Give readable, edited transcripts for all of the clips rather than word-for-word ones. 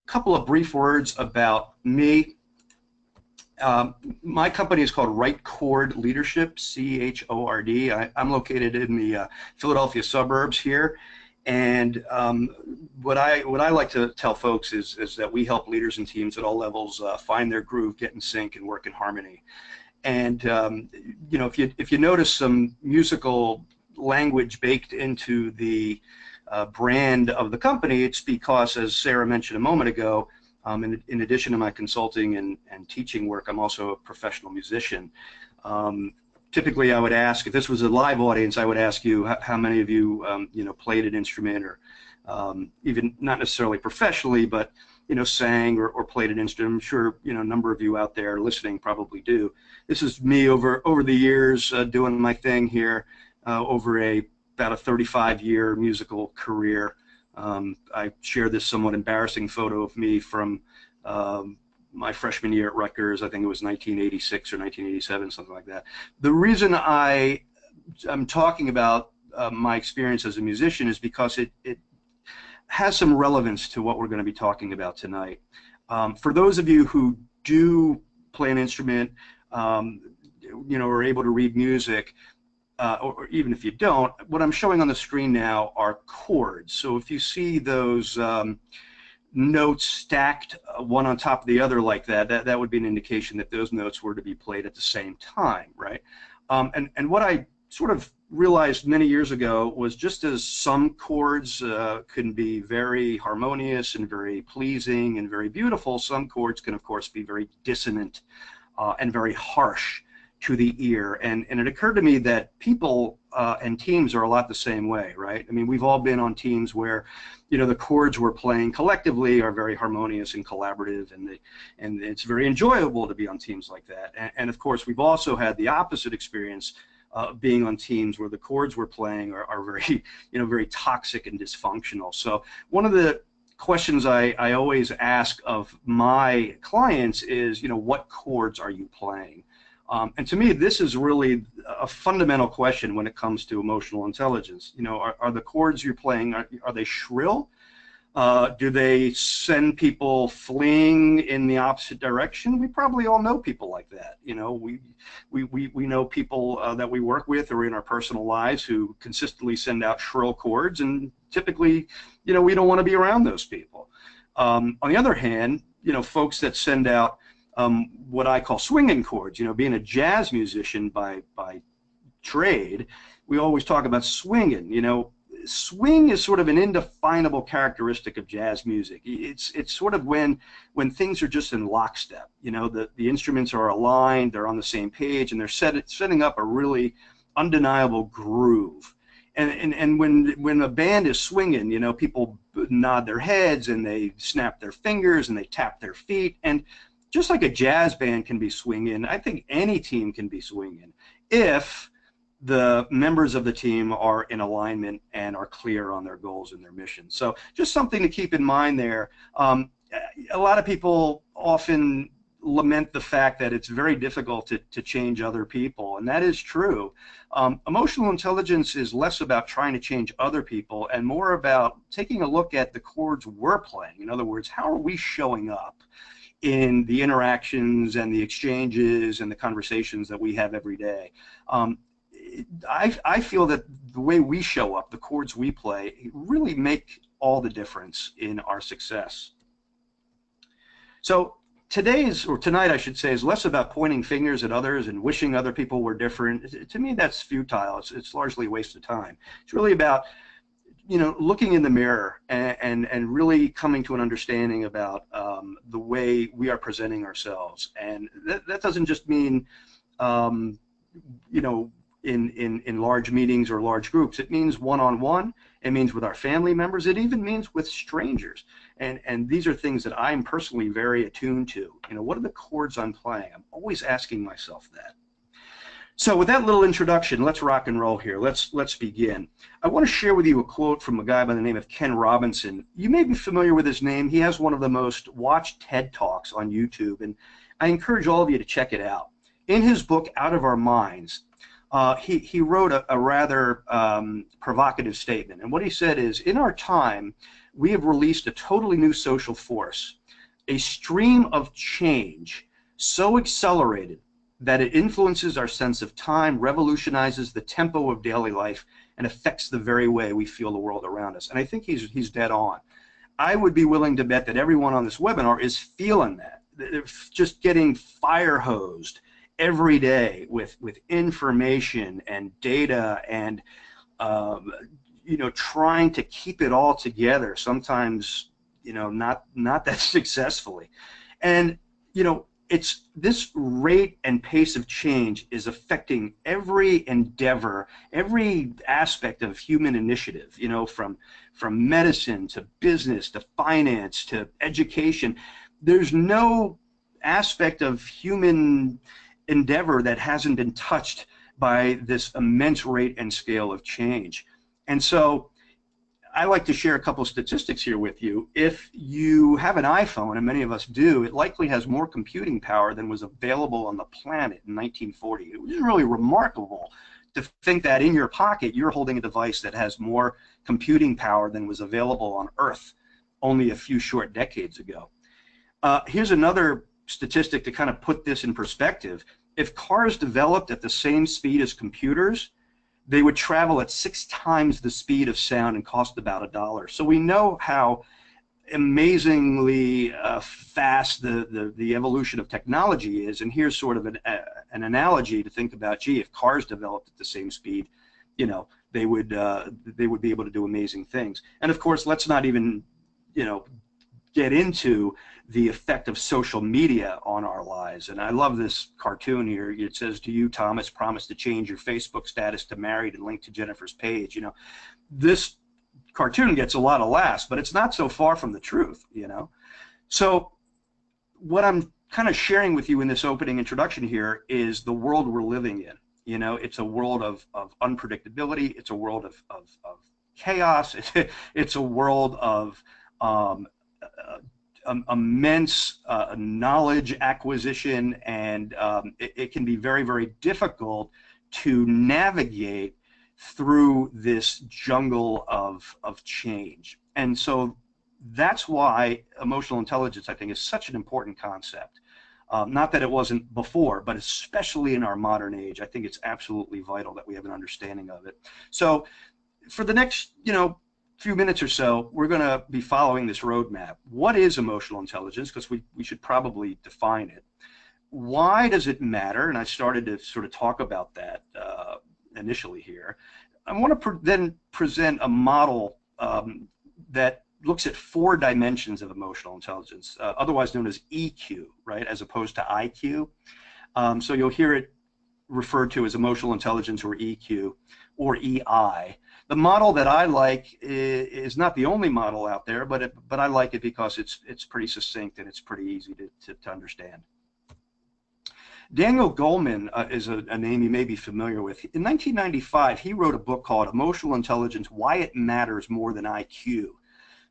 couple of brief words about me. My company is called Right Chord Leadership, C-H-O-R-D. I'm located in the Philadelphia suburbs here, and what I like to tell folks is that we help leaders and teams at all levels find their groove, get in sync, and work in harmony. And you know, if you notice some musical language baked into the brand of the company, it's because, as Sarah mentioned a moment ago, in addition to my consulting and teaching work, I'm also a professional musician. Typically, I would ask, if this was a live audience, I would ask you how many of you, you know, played an instrument, or even not necessarily professionally, but you know, sang or played an instrument. I'm sure, you know, a number of you out there listening probably do. This is me over the years doing my thing here, over about a 35-year musical career. I share this somewhat embarrassing photo of me from my freshman year at Rutgers. I think it was 1986 or 1987, something like that. The reason I'm talking about my experience as a musician is because it has some relevance to what we're going to be talking about tonight. For those of you who do play an instrument, you know, are able to read music, or even if you don't, what I'm showing on the screen now are chords. So if you see those notes stacked one on top of the other like that would be an indication that those notes were to be played at the same time, right? And what I sort of realized many years ago was, just as some chords can be very harmonious and very pleasing and very beautiful, some chords can of course be very dissonant and very harsh to the ear. And it occurred to me that people and teams are a lot the same way, right? I mean, we've all been on teams where, you know, the chords we're playing collectively are very harmonious and collaborative, and it's very enjoyable to be on teams like that. And of course, we've also had the opposite experience, being on teams where the chords we're playing are very, you know, very toxic and dysfunctional. So one of the questions I always ask of my clients is, you know, what chords are you playing? And to me, this is really a fundamental question when it comes to emotional intelligence. You know, are the chords you're playing, are they shrill? Do they send people fleeing in the opposite direction? We probably all know people like that. You know, we know people that we work with or in our personal lives who consistently send out shrill chords, and typically, you know, we don't want to be around those people. On the other hand, you know, folks that send out what I call swinging chords, you know, being a jazz musician by trade, we always talk about swinging. You know, swing is sort of an indefinable characteristic of jazz music. It's sort of when things are just in lockstep. You know, the instruments are aligned, they're on the same page, and they're setting up a really undeniable groove. And when a band is swinging, you know, people nod their heads and they snap their fingers and they tap their feet. And just like a jazz band can be swinging, I think any team can be swinging if the members of the team are in alignment and are clear on their goals and their mission. So just something to keep in mind there. A lot of people often lament the fact that it's very difficult to change other people, and that is true. Emotional intelligence is less about trying to change other people and more about taking a look at the chords we're playing. In other words, how are we showing up in the interactions and the exchanges and the conversations that we have every day. I feel that the way we show up, the chords we play, really make all the difference in our success. So tonight I should say, is less about pointing fingers at others and wishing other people were different. To me, that's futile. It's largely a waste of time. It's really about, you know, looking in the mirror and really coming to an understanding about the way we are presenting ourselves. And that doesn't just mean, you know, in large meetings or large groups. It means one-on-one. It means with our family members. It even means with strangers. And these are things that I'm personally very attuned to. You know, what are the chords I'm playing? I'm always asking myself that. So with that little introduction, let's rock and roll here. Let's begin. I want to share with you a quote from a guy by the name of Ken Robinson. You may be familiar with his name. He has one of the most watched TED Talks on YouTube, and I encourage all of you to check it out. In his book, Out of Our Minds, he wrote a rather provocative statement. And what he said is, in our time, we have released a totally new social force, a stream of change so accelerated that it influences our sense of time, revolutionizes the tempo of daily life, and affects the very way we feel the world around us. And I think he's dead on. I would be willing to bet that everyone on this webinar is feeling that. They're just getting fire hosed every day with information and data and you know, trying to keep it all together, sometimes, you know, not that successfully. And, you know, it's this rate and pace of change is affecting every endeavor, every aspect of human initiative, you know, from medicine to business to finance to education. There's no aspect of human endeavor that hasn't been touched by this immense rate and scale of change. And so I like to share a couple of statistics here with you. If you have an iPhone, and many of us do, it likely has more computing power than was available on the planet in 1940. It was really remarkable to think that in your pocket you're holding a device that has more computing power than was available on Earth only a few short decades ago. Here's another statistic to kind of put this in perspective. If cars developed at the same speed as computers, they would travel at 6 times the speed of sound and cost about $1. So we know how amazingly fast the evolution of technology is. And here's sort of an analogy to think about. Gee, if cars developed at the same speed, you know, they would be able to do amazing things. And of course, let's not even, you know, get into the effect of social media on our lives. And I love this cartoon here. It says, "Do you, Thomas, promise to change your Facebook status to married and link to Jennifer's page?" You know, this cartoon gets a lot of laughs, but it's not so far from the truth, you know. So what I'm kind of sharing with you in this opening introduction here is the world we're living in. You know, it's a world of unpredictability. It's a world of chaos. It's a world of immense knowledge acquisition, and it can be very, very difficult to navigate through this jungle of change. And so that's why emotional intelligence, I think, is such an important concept. Not that it wasn't before, but especially in our modern age, I think it's absolutely vital that we have an understanding of it. So for the next, you know, few minutes or so, we're going to be following this roadmap. What is emotional intelligence? Because we should probably define it. Why does it matter? And I started to sort of talk about that initially here. I want to then present a model that looks at 4 dimensions of emotional intelligence, otherwise known as EQ, right, as opposed to IQ. So you'll hear it referred to as emotional intelligence or EQ or EI. The model that I like is not the only model out there, but I like it because it's pretty succinct and it's pretty easy to understand. Daniel Goleman is a name you may be familiar with. In 1995, he wrote a book called Emotional Intelligence: Why It Matters More Than IQ.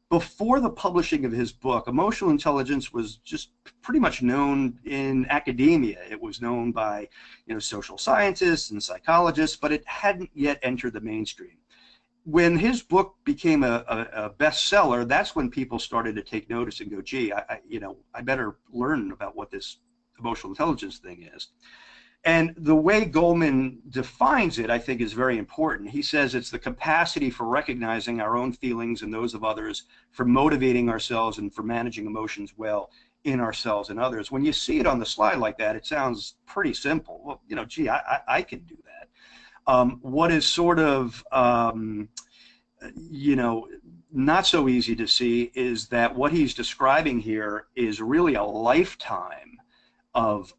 Before the publishing of his book, emotional intelligence was just pretty much known in academia. It was known by, you know, social scientists and psychologists, but it hadn't yet entered the mainstream. When his book became a bestseller, that's when people started to take notice and go, gee, I better learn about what this emotional intelligence thing is. And the way Goleman defines it, I think, is very important. He says it's the capacity for recognizing our own feelings and those of others, for motivating ourselves, and for managing emotions well in ourselves and others. When you see it on the slide like that, it sounds pretty simple. Well, you know, gee, I can do that. What is sort of, you know, not so easy to see is that what he's describing here is really a lifetime of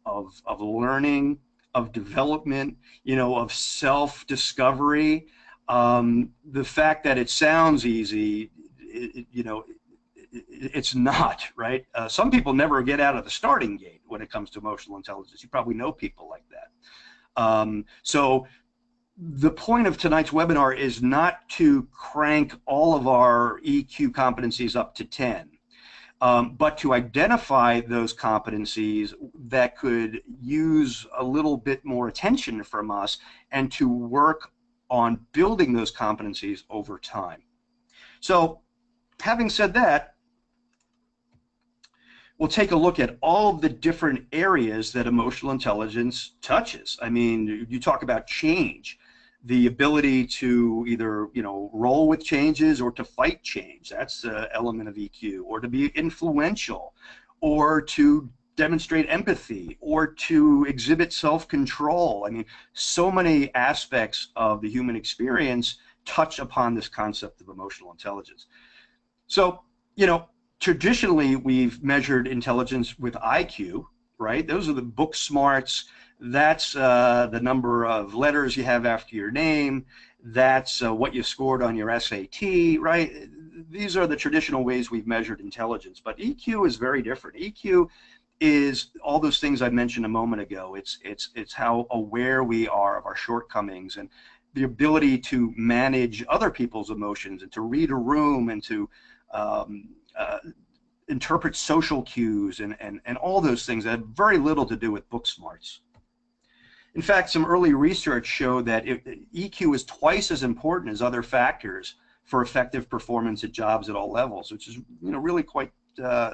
learning, of development, you know, of self-discovery. The fact that it sounds easy, you know, it's not, right? Some people never get out of the starting gate when it comes to emotional intelligence. You probably know people like that. So the point of tonight's webinar is not to crank all of our EQ competencies up to 10, but to identify those competencies that could use a little bit more attention from us and to work on building those competencies over time. So having said that, we'll take a look at all of the different areas that emotional intelligence touches. I mean, you talk about change, the ability to either, you know, roll with changes or to fight change. That's an element of EQ. Or to be influential, or to demonstrate empathy, or to exhibit self-control. I mean, so many aspects of the human experience touch upon this concept of emotional intelligence. So, you know, traditionally we've measured intelligence with IQ, right? Those are the book smarts. That's the number of letters you have after your name. That's what you scored on your SAT, right? These are the traditional ways we've measured intelligence. But EQ is very different. EQ is all those things I mentioned a moment ago. It's how aware we are of our shortcomings, and the ability to manage other people's emotions, and to read a room, and to interpret social cues, and all those things that have very little to do with book smarts. In fact, some early research showed that EQ is twice as important as other factors for effective performance at jobs at all levels, which is, you know, really quite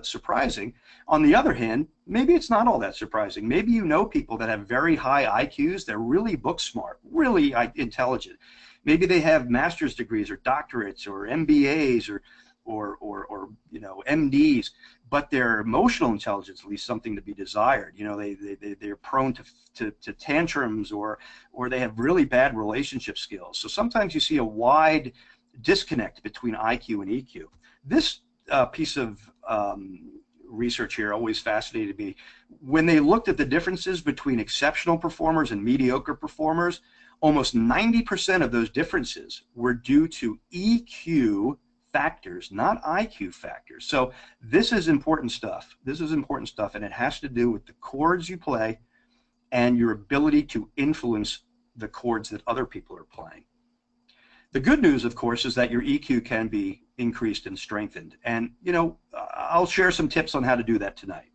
surprising. On the other hand, maybe it's not all that surprising. Maybe you know people that have very high IQs. They're really book smart, really intelligent. Maybe they have master's degrees or doctorates or MBAs or you know, MDs, but their emotional intelligence leaves something to be desired. You know, they're prone to tantrums, or they have really bad relationship skills. So sometimes you see a wide disconnect between IQ and EQ. This piece of research here always fascinated me. When they looked at the differences between exceptional performers and mediocre performers, almost 90% of those differences were due to EQ factors, not IQ factors. So this is important stuff. This is important stuff, and it has to do with the chords you play and your ability to influence the chords that other people are playing. The good news, of course, is that your EQ can be increased and strengthened. And, you know, I'll share some tips on how to do that tonight.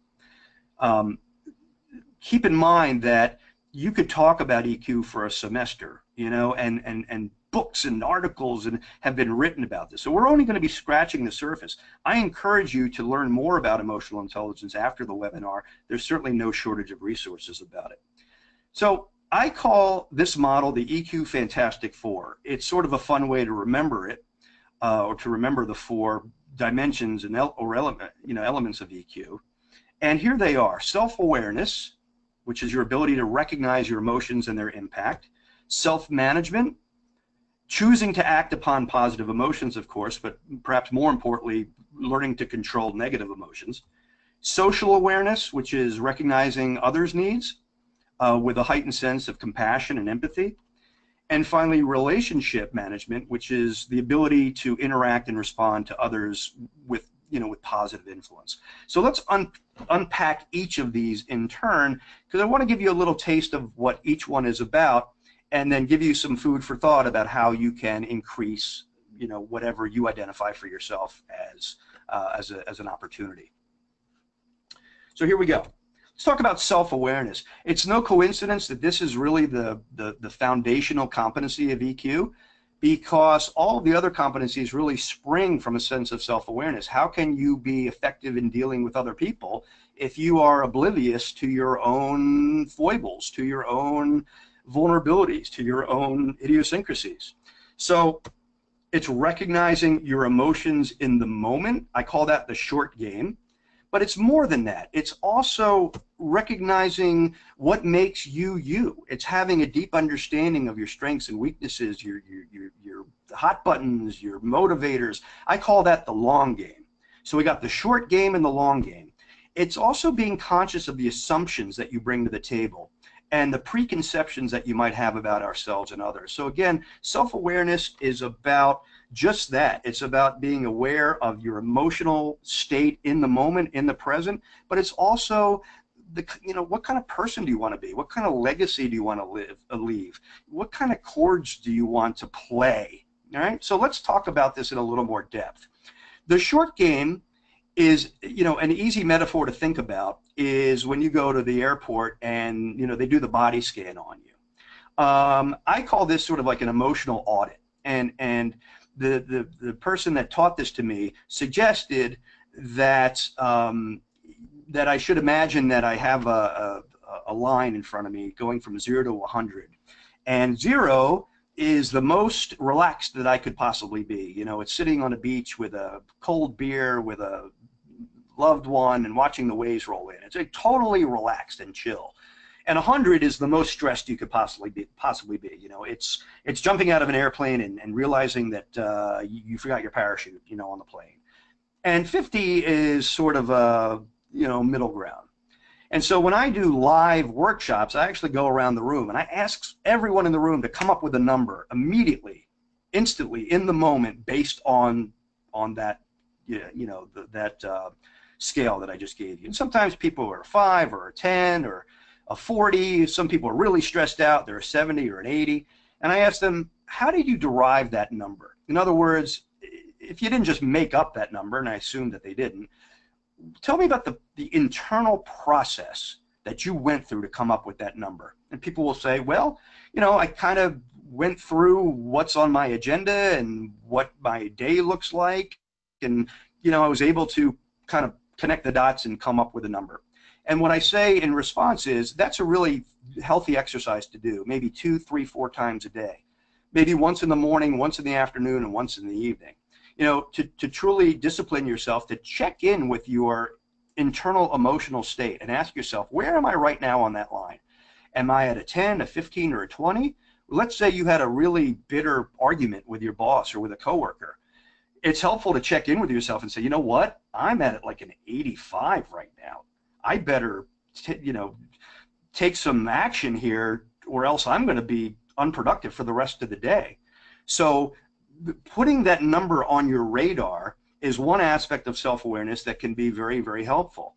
Keep in mind that you could talk about EQ for a semester, you know, and books and articles have been written about this. So we're only going to be scratching the surface. I encourage you to learn more about emotional intelligence after the webinar. There's certainly no shortage of resources about it. So I call this model the EQ Fantastic Four. It's sort of a fun way to remember it, or to remember the four dimensions and elements of EQ. And here they are: self-awareness, which is your ability to recognize your emotions and their impact; self-management, choosing to act upon positive emotions, of course, but perhaps more importantly, learning to control negative emotions; social awareness, which is recognizing others' needs with a heightened sense of compassion and empathy; and finally, relationship management, which is the ability to interact and respond to others with, you know, with positive influence. So let's unpack each of these in turn, because I want to give you a little taste of what each one is about, and then give you some food for thought about how you can increase, you know, whatever you identify for yourself as an opportunity. So here we go. Let's talk about self-awareness. It's no coincidence that this is really the foundational competency of EQ, because all of the other competencies really spring from a sense of self-awareness. How can you be effective in dealing with other people if you are oblivious to your own foibles, to your own vulnerabilities, to your own idiosyncrasies? So it's recognizing your emotions in the moment. I call that the short game. But it's more than that. It's also recognizing what makes you you. It's having a deep understanding of your strengths and weaknesses, your hot buttons, your motivators. I call that the long game. So we got the short game and the long game. It's also being conscious of the assumptions that you bring to the table and the preconceptions that you might have about ourselves and others. So again, self-awareness is about just that. It's about being aware of your emotional state in the moment, in the present, but it's also what kind of person do you want to be? What kind of legacy do you want to leave? What kind of chords do you want to play? All right, so let's talk about this in a little more depth. The short game is, an easy metaphor to think about is when you go to the airport and, they do the body scan on you. I call this sort of like an emotional audit. And the person that taught this to me suggested that that I should imagine that I have a line in front of me going from 0 to 100, and 0 is the most relaxed that I could possibly be. You know, it's sitting on a beach with a cold beer with a loved one and watching the waves roll in. It's totally relaxed and chill. And 100 is the most stressed you could possibly be. You know, it's jumping out of an airplane and realizing that you forgot your parachute, you know, on the plane. And 50 is sort of a, you know, middle ground. And so when I do live workshops, I actually go around the room and I ask everyone in the room to come up with a number immediately, instantly, in the moment, based on that, you know, that scale that I just gave you. And sometimes people are a 5 or a 10 or a 40. Some people are really stressed out. They're a 70 or an 80. And I ask them, how did you derive that number? In other words, if you didn't just make up that number, and I assume that they didn't, tell me about the internal process that you went through to come up with that number. And people will say, well, you know, I kind of went through what's on my agenda and what my day looks like. And, you know, I was able to kind of connect the dots and come up with a number. And what I say in response is, that's a really healthy exercise to do, maybe 2, 3, 4 times a day. Maybe once in the morning, once in the afternoon, and once in the evening. You know, to truly discipline yourself, to check in with your internal emotional state and ask yourself, where am I right now on that line? Am I at a 10, a 15, or a 20? Let's say you had a really bitter argument with your boss or with a coworker. It's helpful to check in with yourself and say, you know what? I'm at like an 85 right now. I better, you know, take some action here, or else I'm going to be unproductive for the rest of the day. So putting that number on your radar is one aspect of self-awareness that can be very, very helpful,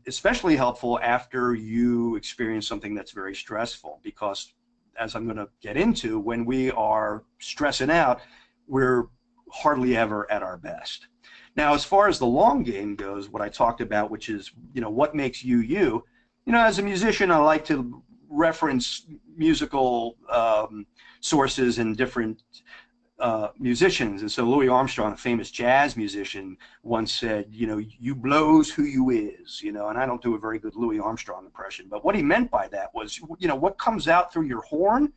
especially helpful after you experience something that's very stressful, because as I'm going to get into, when we are stressing out, we're hardly ever at our best. Now, as far as the long game goes, what I talked about, which is, you know, what makes you you, you know, as a musician, I like to reference musical sources and different musicians. And so Louis Armstrong, a famous jazz musician, once said, you know, you blows who you is, you know, and I don't do a very good Louis Armstrong impression, but what he meant by that was, you know, what comes out through your horn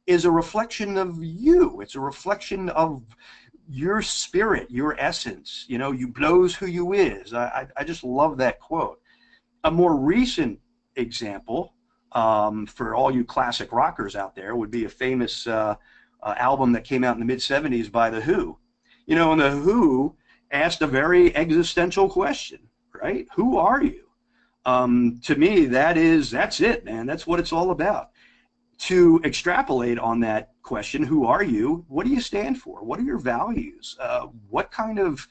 is a reflection of you. It's a reflection of your spirit, your essence. You know, you blows who you is. I just love that quote. A more recent example for all you classic rockers out there would be a famous album that came out in the mid-70s by The Who. You know, and The Who asked a very existential question, right? Who are you? To me, that's it, man. That's what it's all about. To extrapolate on that question, who are you? What do you stand for? What are your values? What kind of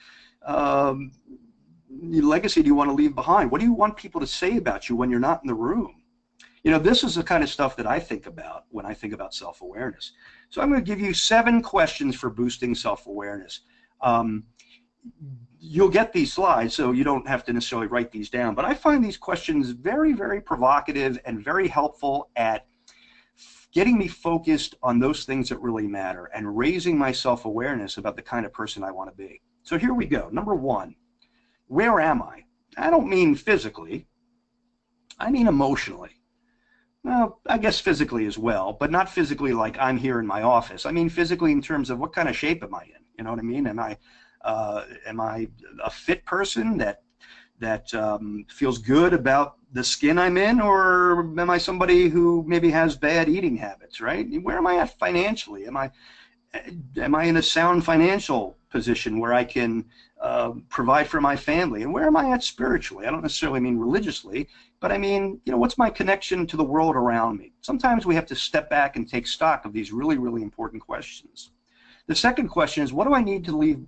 legacy do you want to leave behind? What do you want people to say about you when you're not in the room? You know, this is the kind of stuff that I think about when I think about self-awareness. So I'm going to give you 7 questions for boosting self-awareness. You'll get these slides, so you don't have to necessarily write these down, but I find these questions very, very provocative and very helpful at getting me focused on those things that really matter and raising my self-awareness about the kind of person I want to be. So here we go. Number 1, where am I? I don't mean physically, I mean emotionally. Well, I guess physically as well, but not physically like I'm here in my office. I mean physically in terms of what kind of shape am I in? You know what I mean? Am I a fit person that feels good about the skin I'm in, or am I somebody who maybe has bad eating habits, right? Where am I at financially? Am I in a sound financial position where I can provide for my family? And where am I at spiritually? I don't necessarily mean religiously, but I mean, you know, what's my connection to the world around me? Sometimes we have to step back and take stock of these really, really important questions. The second question is, what do I need to leave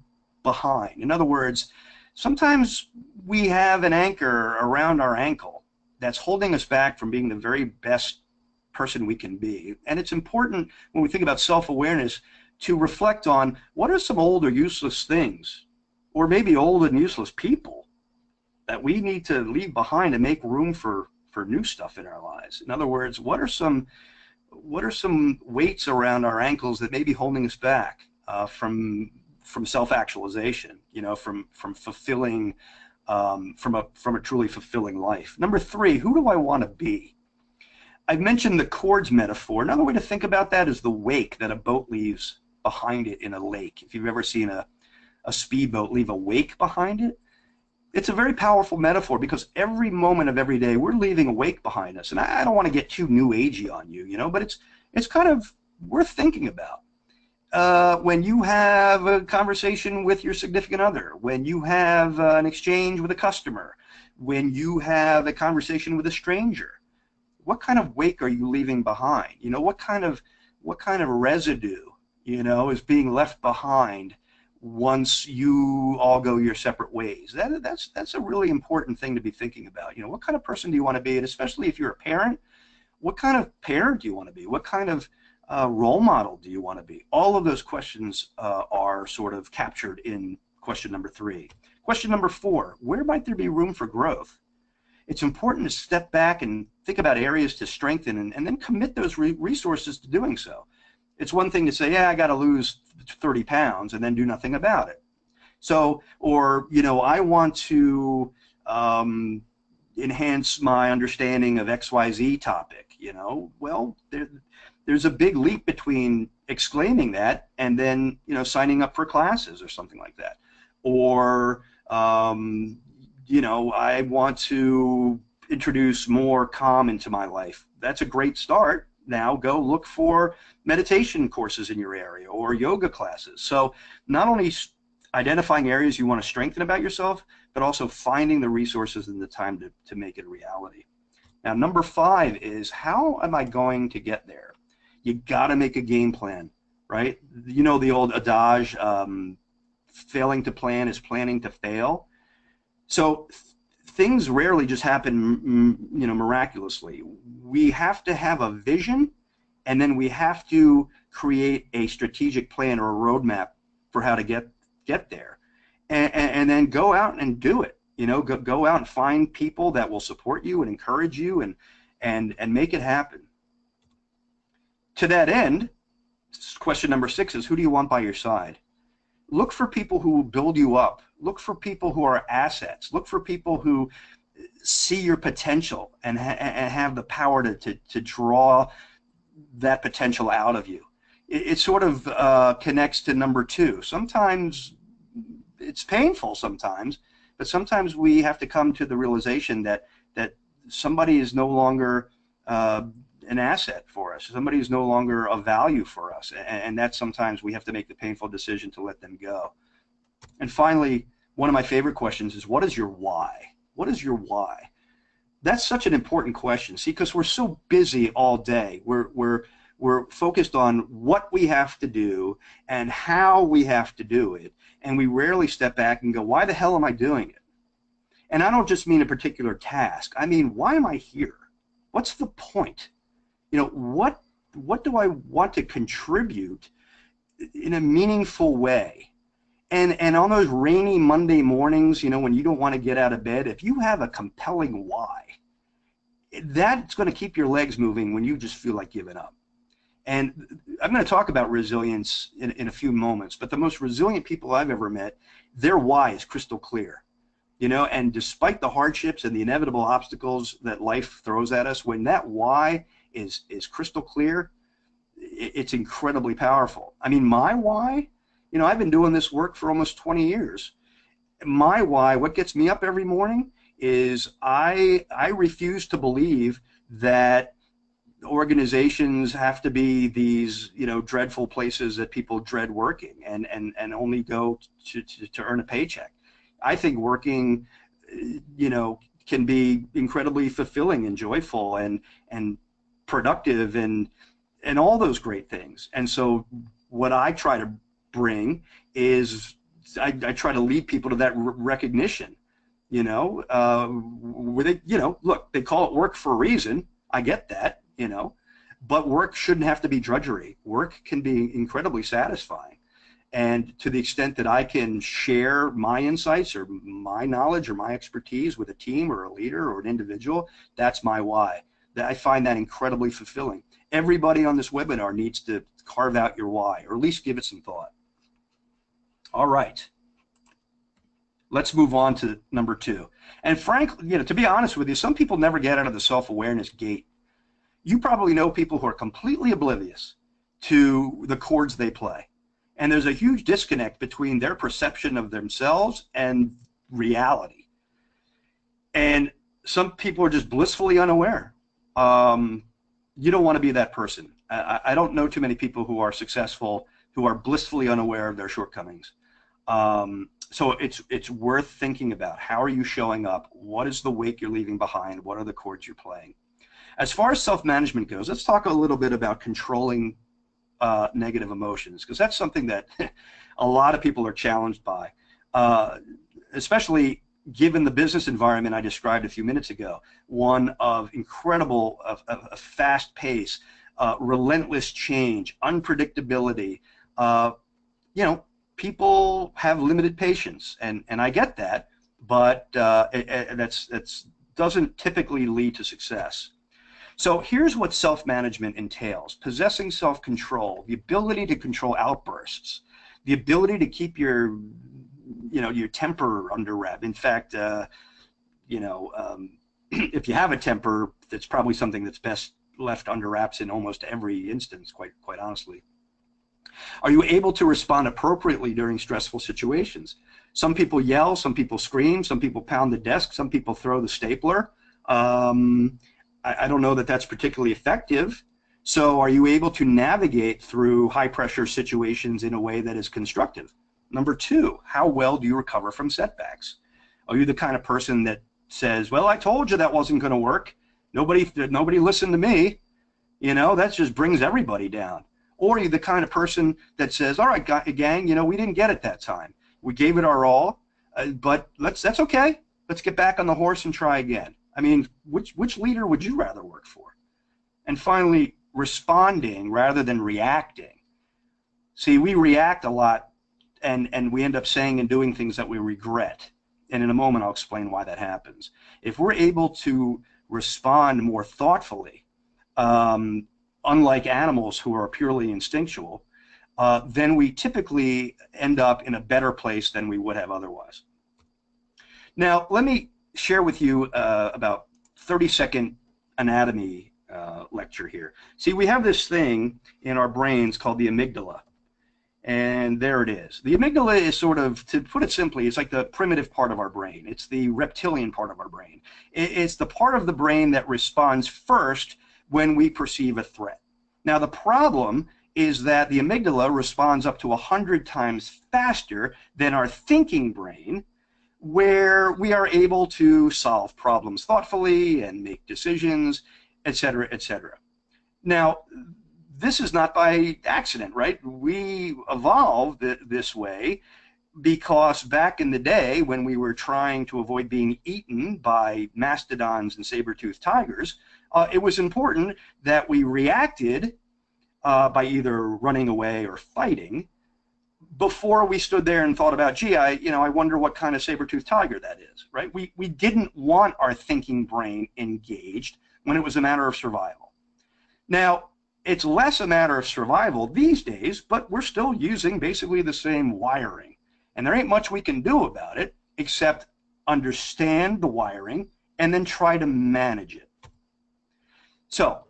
behind? In other words, sometimes we have an anchor around our ankle that's holding us back from being the very best person we can be. And it's important when we think about self-awareness to reflect on what are some old or useless things, or maybe old and useless people, that we need to leave behind and make room for new stuff in our lives. In other words, what are some weights around our ankles that may be holding us back? from self-actualization, you know, from fulfilling, from a truly fulfilling life. Number 3, who do I want to be? I've mentioned the cords metaphor. Another way to think about that is the wake that a boat leaves behind it in a lake. If you've ever seen a speedboat leave a wake behind it, it's a very powerful metaphor, because every moment of every day we're leaving a wake behind us. And I don't want to get too new agey on you, you know, but it's kind of worth thinking about. When you have a conversation with your significant other, when you have an exchange with a customer, when you have a conversation with a stranger, what kind of wake are you leaving behind? You know, what kind of residue, you know, is being left behind once you all go your separate ways? That's a really important thing to be thinking about. You know, what kind of person do you want to be? And especially if you're a parent, what kind of parent do you want to be? What kind of role model do you want to be? All of those questions are sort of captured in question number 3. Question number 4, where might there be room for growth? It's important to step back and think about areas to strengthen, and then commit those resources to doing so. It's one thing to say, yeah, I got to lose 30 pounds and then do nothing about it. So, or, you know, I want to enhance my understanding of XYZ topic, you know. Well, there's a big leap between exclaiming that and then, you know, signing up for classes or something like that. Or, you know, I want to introduce more calm into my life. That's a great start. Now go look for meditation courses in your area or yoga classes. So not only identifying areas you want to strengthen about yourself, but also finding the resources and the time to make it a reality. Now, number 5 is, how am I going to get there? You got to make a game plan, right? You know the old adage, failing to plan is planning to fail. So things rarely just happen, you know, miraculously. We have to have a vision, and then we have to create a strategic plan or a roadmap for how to get there, and then go out and do it. You know, go out and find people that will support you and encourage you and make it happen. To that end, question number 6 is, who do you want by your side? Look for people who will build you up. Look for people who are assets. Look for people who see your potential and have the power to draw that potential out of you. It sort of connects to number 2. Sometimes it's painful sometimes, but sometimes we have to come to the realization that somebody is no longer an asset for us. Somebody is no longer of value for us, and that sometimes we have to make the painful decision to let them go. And finally, one of my favorite questions is, what is your why? What is your why? That's such an important question. See, because we're so busy all day. We're focused on what we have to do and how we have to do it, and we rarely step back and go, why the hell am I doing it? And I don't just mean a particular task. I mean, why am I here? What's the point? You know, what do I want to contribute in a meaningful way? And on those rainy Monday mornings, you know, when you don't want to get out of bed, if you have a compelling why, that's going to keep your legs moving when you just feel like giving up. And I'm going to talk about resilience in a few moments, but the most resilient people I've ever met, their why is crystal clear. You know, and despite the hardships and the inevitable obstacles that life throws at us, when that why is crystal clear, it's incredibly powerful. I mean, my why, you know, I've been doing this work for almost 20 years. My why, what gets me up every morning, is I refuse to believe that organizations have to be these, you know, dreadful places that people dread working and only go to earn a paycheck. I think working, you know, can be incredibly fulfilling and joyful and productive and all those great things. And so what I try to bring is I try to lead people to that recognition, you know, where they, you know, look, they call it work for a reason. I get that, you know, but work shouldn't have to be drudgery. Work can be incredibly satisfying. And to the extent that I can share my insights or my knowledge or my expertise with a team or a leader or an individual, that's my why. I find that incredibly fulfilling. Everybody on this webinar needs to carve out your why, or at least give it some thought. All right. Let's move on to number 2. And frankly, to be honest with you, some people never get out of the self-awareness gate. You probably know people who are completely oblivious to the chords they play. And there's a huge disconnect between their perception of themselves and reality. And some people are just blissfully unaware. You don't want to be that person. I don't know too many people who are successful who are blissfully unaware of their shortcomings. So it's worth thinking about. How are you showing up? What is the wake you're leaving behind? What are the chords you're playing? As far as self-management goes, let's talk a little bit about controlling negative emotions, because that's something that a lot of people are challenged by, especially given the business environment I described a few minutes ago, one of incredible, a fast pace, relentless change, unpredictability. People have limited patience, and I get that, but that's doesn't typically lead to success. So here's what self-management entails: possessing self-control, the ability to control outbursts, the ability to keep your temper under wrap. In fact, if you have a temper, that's probably something that's best left under wraps in almost every instance, quite honestly. Are you able to respond appropriately during stressful situations? Some people yell, some people scream, some people pound the desk, some people throw the stapler. I don't know that that's particularly effective. So are you able to navigate through high pressure situations in a way that is constructive? Number 2, how well do you recover from setbacks? Are you the kind of person that says, well, I told you that wasn't going to work. Nobody listened to me. That just brings everybody down. Or are you the kind of person that says, all right, gang, we didn't get it that time. We gave it our all, but that's okay. Let's get back on the horse and try again. I mean, which leader would you rather work for? And finally, responding rather than reacting. See, we react a lot, and we end up saying and doing things that we regret. And in a moment, I'll explain why that happens. If we're able to respond more thoughtfully, unlike animals who are purely instinctual, then we typically end up in a better place than we would have otherwise. Now, let me share with you about 30-second anatomy lecture here. See, we have this thing in our brains called the amygdala, and there it is. The amygdala is sort of, to put it simply, it's like the primitive part of our brain. It's the reptilian part of our brain. It's the part of the brain that responds first when we perceive a threat. Now, the problem is that the amygdala responds up to 100 times faster than our thinking brain, where we are able to solve problems thoughtfully and make decisions, etc., etc. Now, this is not by accident, right? We evolved this way because back in the day when we were trying to avoid being eaten by mastodons and saber-toothed tigers, it was important that we reacted by either running away or fighting before we stood there and thought about, gee, I wonder what kind of saber-toothed tiger that is, right? We didn't want our thinking brain engaged when it was a matter of survival. Now, it's less a matter of survival these days, but we're still using basically the same wiring. And there ain't much we can do about it except understand the wiring and then try to manage it. So,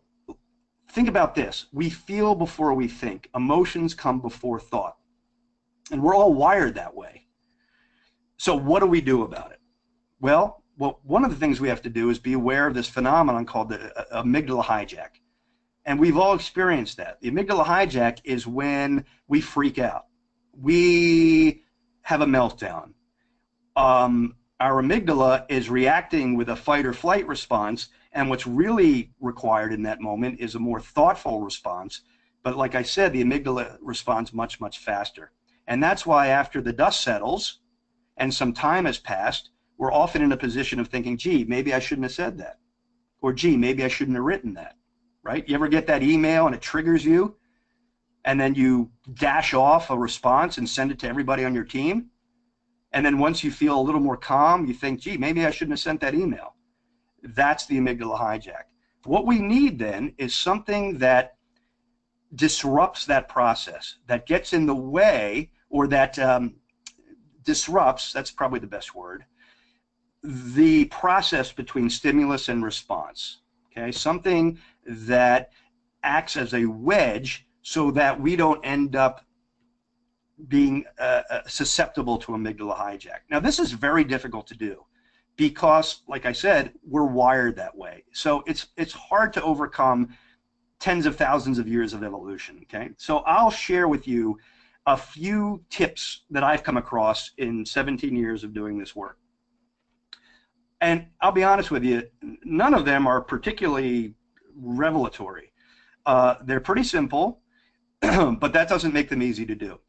think about this. We feel before we think. Emotions come before thought. And we're all wired that way. So what do we do about it? Well, one of the things we have to do is be aware of this phenomenon called the amygdala hijack. And we've all experienced that. The amygdala hijack is when we freak out. We have a meltdown. Our amygdala is reacting with a fight or flight response, and what's really required in that moment is a more thoughtful response. But like I said, the amygdala responds much, much faster. And that's why after the dust settles and some time has passed, we're often in a position of thinking, gee, maybe I shouldn't have said that. Or gee, maybe I shouldn't have written that, right? You ever get that email and it triggers you, and then you dash off a response and send it to everybody on your team? And then once you feel a little more calm, you think, gee, maybe I shouldn't have sent that email. That's the amygdala hijack. What we need then is something that disrupts that process, that gets in the way, or that disrupts, that's probably the best word, the process between stimulus and response. Okay, something that acts as a wedge so that we don't end up being susceptible to amygdala hijack. Now, this is very difficult to do because, like I said, we're wired that way. So it's hard to overcome tens of thousands of years of evolution. Okay, so I'll share with you a few tips that I've come across in 17 years of doing this work. And I'll be honest with you, none of them are particularly revelatory. They're pretty simple, but that doesn't make them easy to do.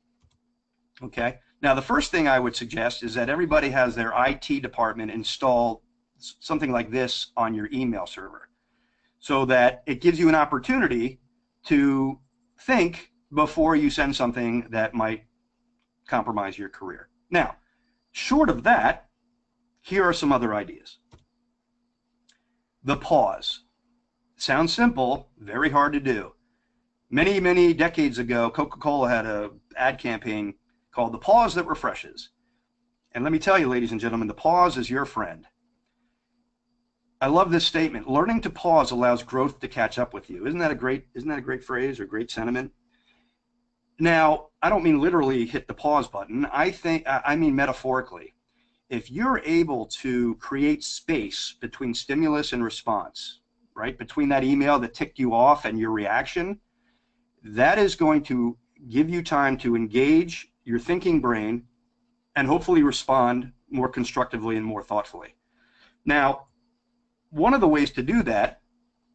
Okay. Now, the first thing I would suggest is that everybody has their IT department install something like this on your email server, so that it gives you an opportunity to think before you send something that might compromise your career. Now, short of that, here are some other ideas. The pause. Sounds simple, very hard to do. Many, many decades ago, Coca-Cola had an ad campaign called The Pause That Refreshes. And let me tell you, ladies and gentlemen, the pause is your friend. I love this statement. Learning to pause allows growth to catch up with you. Isn't that a great phrase or great sentiment? Now, I don't mean literally hit the pause button. I mean metaphorically. If you're able to create space between stimulus and response, right, between that email that ticked you off and your reaction, that is going to give you time to engage your thinking brain and hopefully respond more constructively and more thoughtfully. Now, one of the ways to do that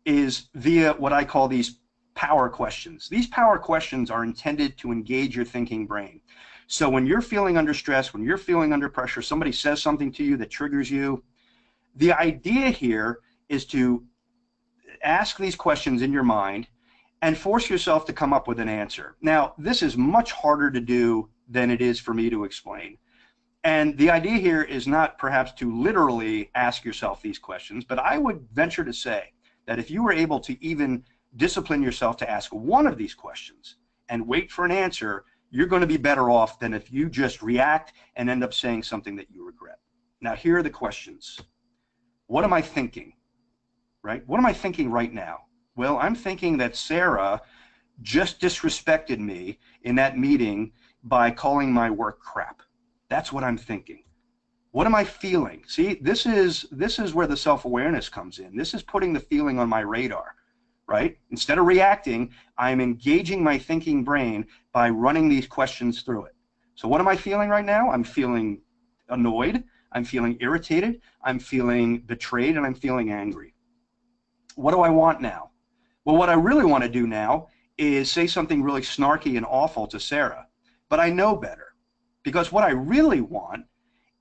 is via what I call these power questions. These power questions are intended to engage your thinking brain. So when you're feeling under stress, when you're feeling under pressure, somebody says something to you that triggers you, the idea here is to ask these questions in your mind and force yourself to come up with an answer. Now, this is much harder to do than it is for me to explain. And the idea here is not perhaps to literally ask yourself these questions, but I would venture to say that if you were able to even discipline yourself to ask one of these questions and wait for an answer, you're going to be better off than if you just react and end up saying something that you regret. Now, here are the questions. What am I thinking? Right? What am I thinking right now? Well, I'm thinking that Sarah just disrespected me in that meeting by calling my work crap. That's what I'm thinking. What am I feeling? See, this is where the self-awareness comes in. This is putting the feeling on my radar, right? Instead of reacting, I'm engaging my thinking brain by running these questions through it. So what am I feeling right now? I'm feeling annoyed, I'm feeling irritated, I'm feeling betrayed, and I'm feeling angry. What do I want now? Well, what I really want to do now is say something really snarky and awful to Sarah, but I know better, because what I really want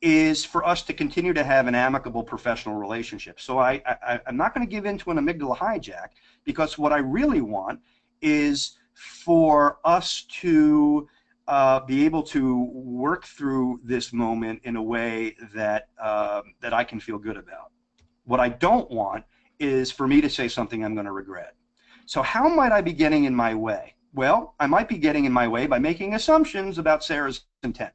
is for us to continue to have an amicable professional relationship. So I'm not going to give in to an amygdala hijack, because what I really want is for us to be able to work through this moment in a way that that I can feel good about. What I don't want is for me to say something I'm going to regret. So how might I be getting in my way? Well, I might be getting in my way by making assumptions about Sarah's intent.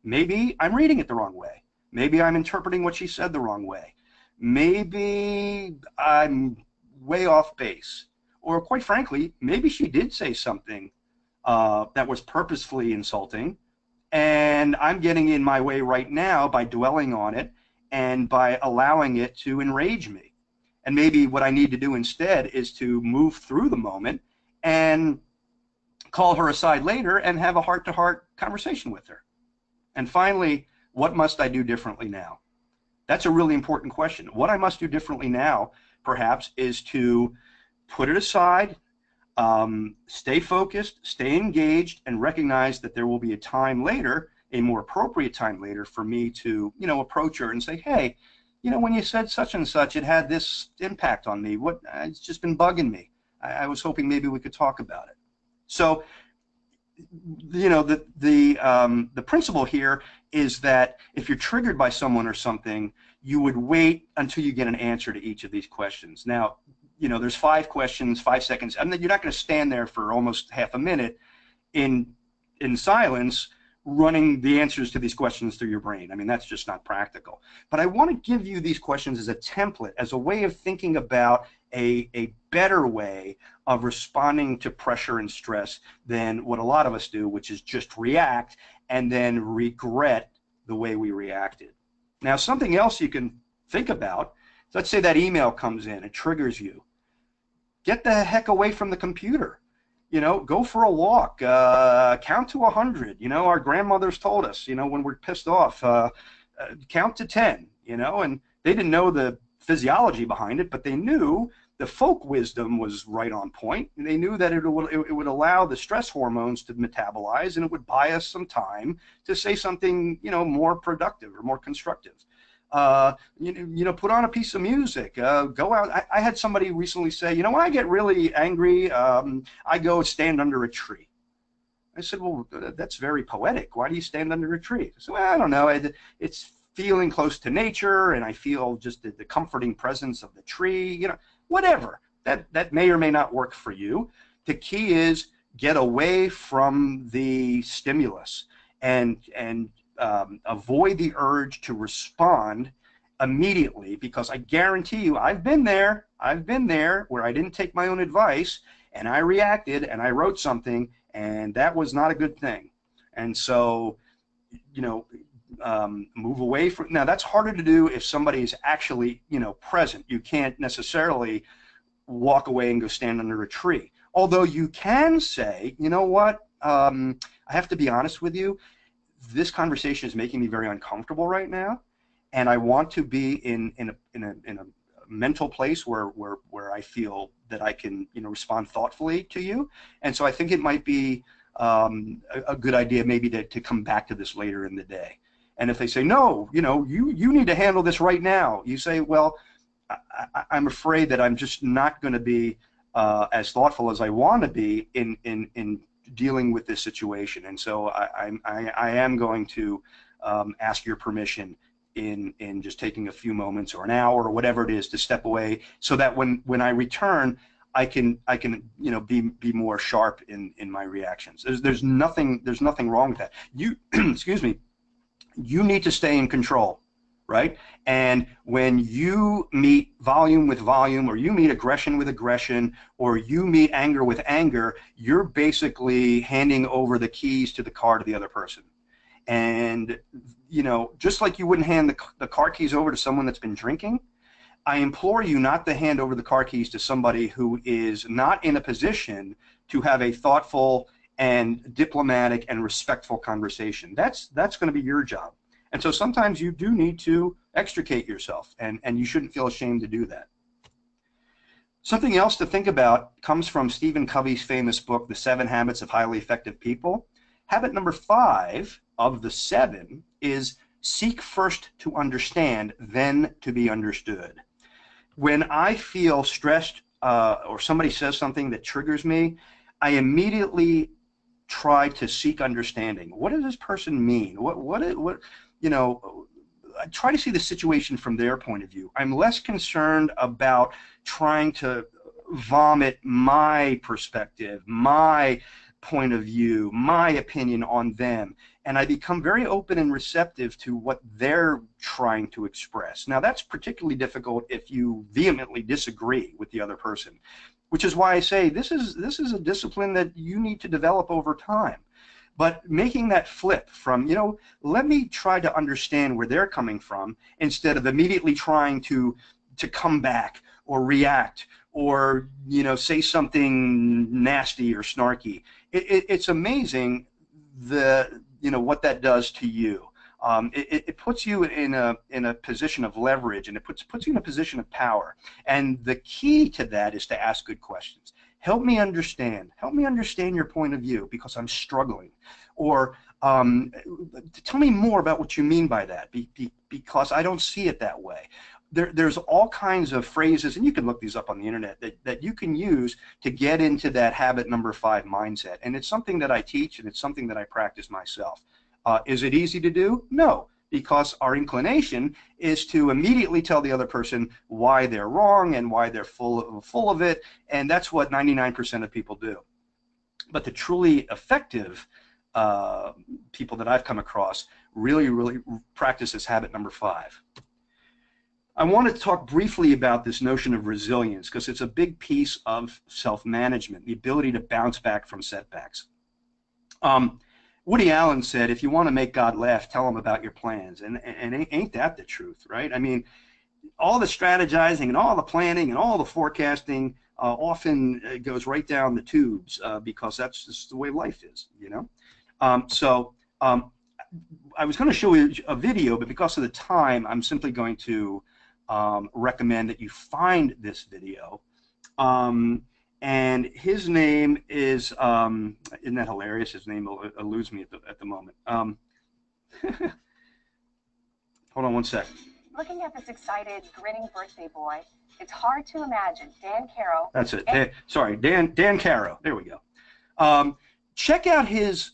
Maybe I'm reading it the wrong way. Maybe I'm interpreting what she said the wrong way. Maybe I'm way off base. Or quite frankly, maybe she did say something that was purposefully insulting, and I'm getting in my way right now by dwelling on it and by allowing it to enrage me. And maybe what I need to do instead is to move through the moment and call her aside later and have a heart-to-heart conversation with her. And finally, what must I do differently now? That's a really important question. What I must do differently now, perhaps, is to put it aside, stay focused, stay engaged, and recognize that there will be a time later, a more appropriate time later, for me to, approach her and say, hey, when you said such and such, it had this impact on me. It's just been bugging me. I was hoping maybe we could talk about it. So, the principle here is that if you're triggered by someone or something, you would wait until you get an answer to each of these questions. Now, there's 5 questions, 5 seconds, and then you're not going to stand there for almost half a minute in silence running the answers to these questions through your brain. I mean, that's just not practical. But I want to give you these questions as a template, as a way of thinking about a better way of responding to pressure and stress than what a lot of us do, which is just react and then regret the way we reacted. Now, something else you can think about, let's say that email comes in, it triggers you. Get the heck away from the computer. You know, go for a walk, count to 100. You know, our grandmothers told us, you know, when we're pissed off, count to 10, you know, and they didn't know the physiology behind it, but they knew the folk wisdom was right on point. And they knew that it would allow the stress hormones to metabolize, and it would buy us some time to say something, you know, more productive or more constructive. You know, put on a piece of music, go out. I had somebody recently say, you know, when I get really angry, I go stand under a tree. I said, well, that's very poetic. Why do you stand under a tree? I said, well, I don't know. It's feeling close to nature, and I feel just the comforting presence of the tree, you know, whatever. That may or may not work for you. The key is get away from the stimulus and avoid the urge to respond immediately, because I guarantee you, I've been there where I didn't take my own advice and I reacted and I wrote something, and that was not a good thing. And so, you know, move away from, now that's harder to do if somebody is actually, you know, present. You can't necessarily walk away and go stand under a tree. Although you can say, you know what, I have to be honest with you, this conversation is making me very uncomfortable right now, and I want to be in a mental place where I feel that I can, you know, respond thoughtfully to you. And so I think it might be a good idea maybe to come back to this later in the day. And if they say, no, you know, you need to handle this right now, you say, well, I'm afraid that I'm just not going to be as thoughtful as I want to be in dealing with this situation, and so I am going to ask your permission in just taking a few moments or an hour or whatever it is to step away, so that when I return, I can you know, be more sharp in my reactions. There's nothing wrong with that. You excuse me, you need to stay in control, right? And when you meet volume with volume, or you meet aggression with aggression, or you meet anger with anger, you're basically handing over the keys to the car to the other person. And, you know, just like you wouldn't hand the car keys over to someone that's been drinking, I implore you not to hand over the car keys to somebody who is not in a position to have a thoughtful and diplomatic and respectful conversation. That's going to be your job. And so sometimes you do need to extricate yourself, and you shouldn't feel ashamed to do that. Something else to think about comes from Stephen Covey's famous book, The 7 Habits of Highly Effective People. Habit number 5 of the 7 is seek first to understand, then to be understood. When I feel stressed or somebody says something that triggers me, I immediately try to seek understanding. What does this person mean? What you know, I try to see the situation from their point of view. I'm less concerned about trying to vomit my perspective, my point of view, my opinion on them, and I become very open and receptive to what they're trying to express. Now, that's particularly difficult if you vehemently disagree with the other person, which is why I say this is a discipline that you need to develop over time. But making that flip from, you know, let me try to understand where they're coming from, instead of immediately trying to come back or react or, you know, say something nasty or snarky. It's amazing you know, what that does to you. It puts you in a position of leverage, and it puts you in a position of power. And the key to that is to ask good questions. Help me understand your point of view, because I'm struggling. Or tell me more about what you mean by that, because I don't see it that way. There's all kinds of phrases, and you can look these up on the internet, that you can use to get into that habit number 5 mindset. And it's something that I teach, and it's something that I practice myself. Is it easy to do? No, because our inclination is to immediately tell the other person why they're wrong and why they're full of it, and that's what 99% of people do. But the truly effective people that I've come across really practice this habit number 5. I want to talk briefly about this notion of resilience because it's a big piece of self-management, the ability to bounce back from setbacks. Woody Allen said, if you want to make God laugh, tell him about your plans. And ain't that the truth, right? I mean, all the strategizing and all the planning and all the forecasting often goes right down the tubes because that's just the way life is, you know? I was going to show you a video, but because of the time, I'm simply going to recommend that you find this video. And his name is, isn't that hilarious? His name eludes me at the moment. Hold on one sec. Looking at this excited, grinning birthday boy, it's hard to imagine Dan Caro. That's it. Dan Caro. There we go. Check out his.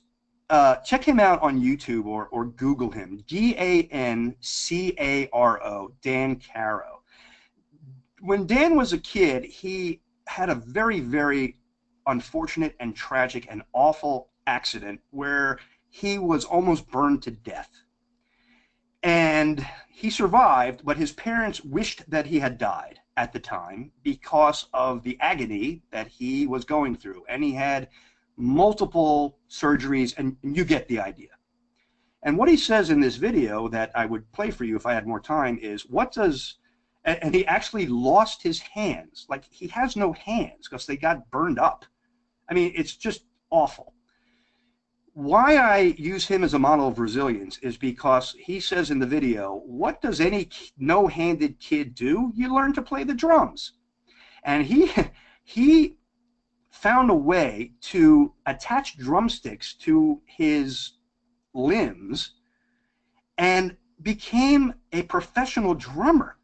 Check him out on YouTube or Google him. DANCARO. Dan Caro. When Dan was a kid, he had a very unfortunate and tragic and awful accident where he was almost burned to death. And he survived, but his parents wished that he had died at the time because of the agony that he was going through. And he had multiple surgeries, and you get the idea. And what he says in this video that I would play for you if I had more time is, and he actually lost his hands. Like, he has no hands because they got burned up. I mean, it's just awful. Why I use him as a model of resilience is because he says in the video, what does any no-handed kid do? You learn to play the drums. And he found a way to attach drumsticks to his limbs and became a professional drummer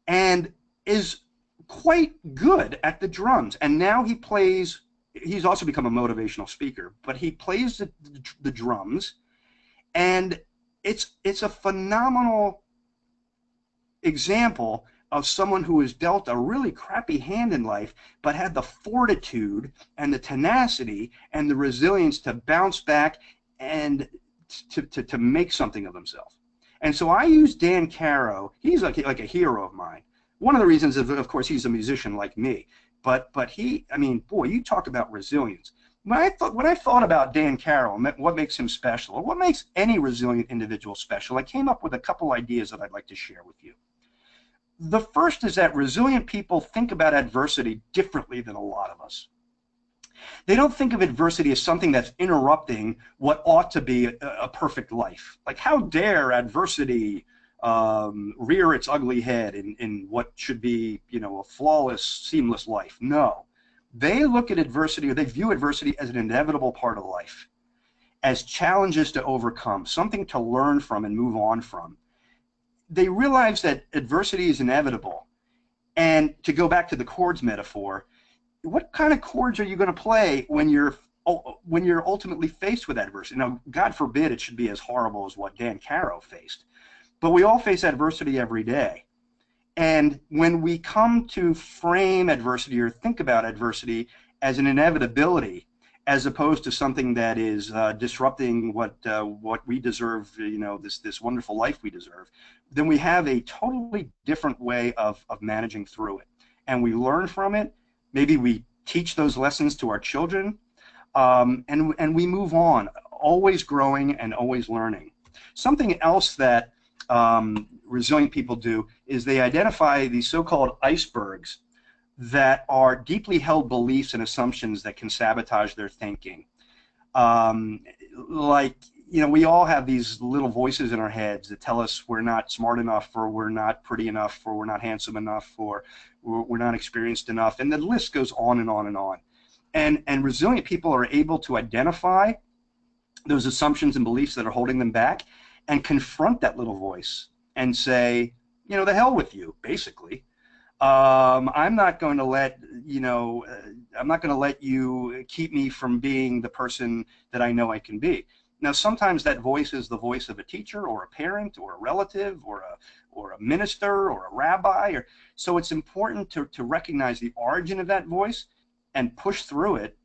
and is quite good at the drums. And now he plays, he's also become a motivational speaker, but he plays the drums, and it's a phenomenal example of someone who was dealt a really crappy hand in life, but had the fortitude and the tenacity and the resilience to bounce back and to make something of himself. And so I use Dan Caro. He's like a hero of mine. One of the reasons is, of course, he's a musician like me. But he, I mean, boy, you talk about resilience. When I thought about Dan Caro and what makes him special, or what makes any resilient individual special, I came up with a couple ideas that I'd like to share with you. The first is that resilient people think about adversity differently than a lot of us. They don't think of adversity as something that's interrupting what ought to be a perfect life. Like, how dare adversity rear its ugly head in what should be, you know, a flawless, seamless life. No. They look at adversity, or they view adversity as an inevitable part of life, as challenges to overcome, something to learn from and move on from. They realize that adversity is inevitable. And to go back to the chords metaphor, what kind of chords are you going to play when you're ultimately faced with adversity? Now, God forbid it should be as horrible as what Dan Caro faced. But we all face adversity every day. And when we come to frame adversity or think about adversity as an inevitability, as opposed to something that is disrupting what we deserve, you know, this wonderful life we deserve, then we have a totally different way of managing through it. And we learn from it. Maybe we teach those lessons to our children, and we move on, always growing and always learning. Something else that resilient people do is they identify these so-called icebergs that are deeply held beliefs and assumptions that can sabotage their thinking. Like, you know, we all have these little voices in our heads that tell us we're not smart enough, or we're not pretty enough, or we're not handsome enough, or we're not experienced enough, and the list goes on and on and on. And resilient people are able to identify those assumptions and beliefs that are holding them back and confront that little voice and say, you know, the hell with you, basically. I'm not going to let, you know, I'm not going to let you keep me from being the person that I know I can be. Now, sometimes that voice is the voice of a teacher or a parent or a relative or a minister or a rabbi. So it's important to recognize the origin of that voice and push through it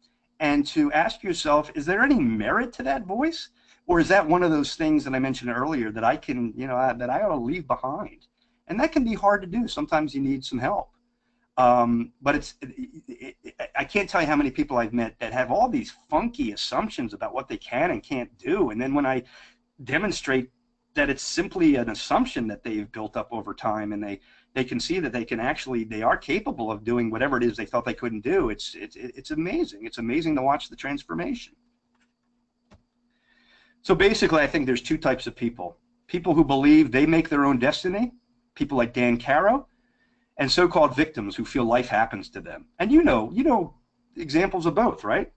and to ask yourself, is there any merit to that voice? Or is that one of those things that I mentioned earlier that I can, that I ought to leave behind? And that can be hard to do. Sometimes you need some help. But I can't tell you how many people I've met that have all these funky assumptions about what they can and can't do. And then when I demonstrate that it's simply an assumption that they've built up over time, and they can see that they are capable of doing whatever it is they thought they couldn't do, it's amazing. It's amazing to watch the transformation. So basically, I think there's two types of people. People who believe they make their own destiny, people like Dan Caro, and so-called victims who feel life happens to them. And you know examples of both, right?